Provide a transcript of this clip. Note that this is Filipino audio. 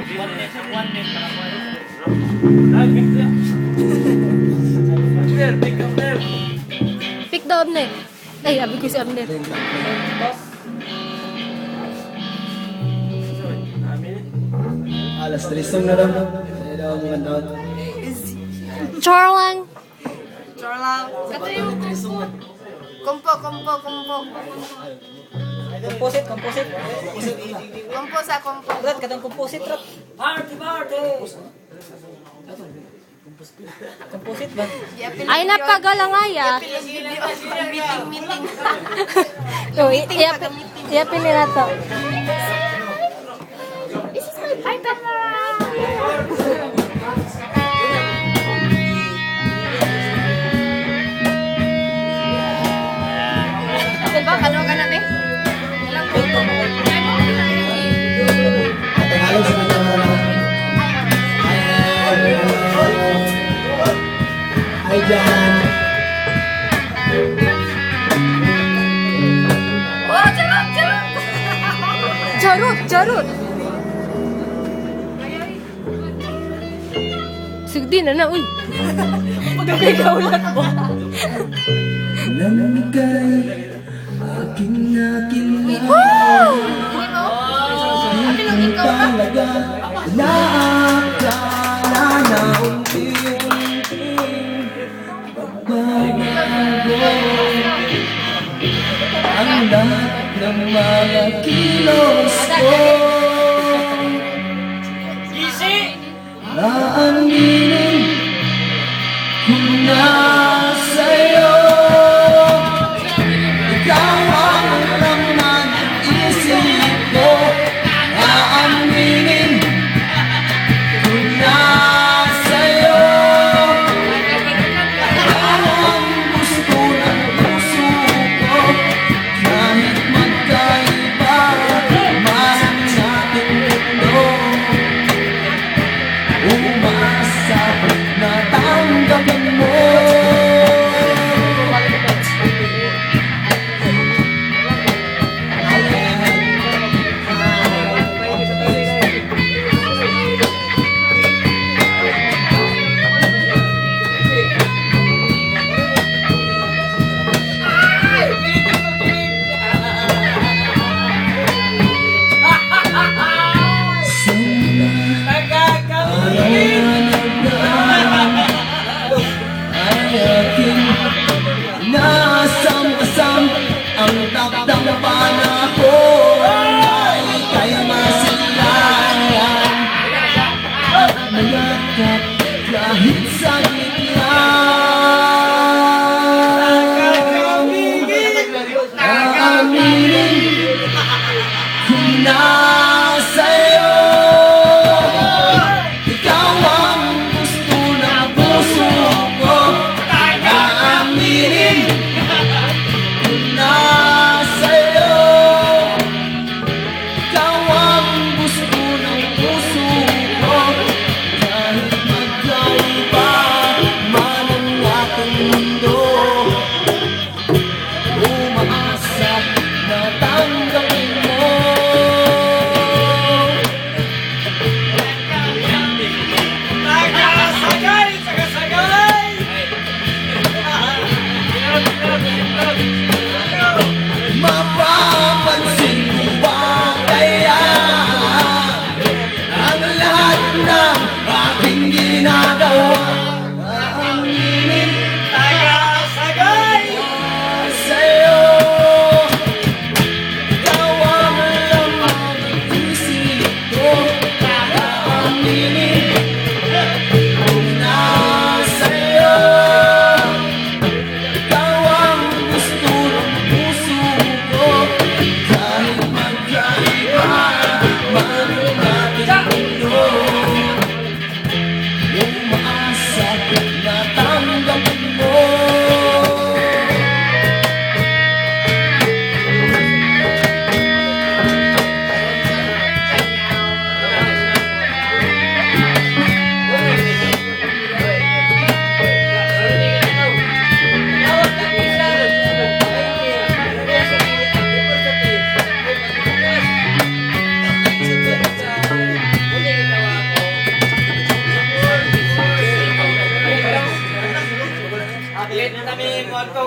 Pick the Abner. Ay, abi ko si Abner. Alas 3 na lang. Ay, daw mga taon. Charlang. Charlang. Kumpo. Composite. Kumpo sa kumpo. Rat, katang composite, rat. Composite ba? Ay, napagalangayan. Meeting. No, iyapin nila to. This is my iPad na. Diba? Kano ka natin? Tagalog sa mga Hi, Jan. Oh, charot! Jarut. Sugdi na na, uy. Magkakaulat mo. Langkay aking nakilala. Talaga naakala na unti-unting magbabago ang lahat ng mga kilos ko. Naaminin kung nasa'yo ikaw ang laman ng isip ko. Naaminin Late na namin mo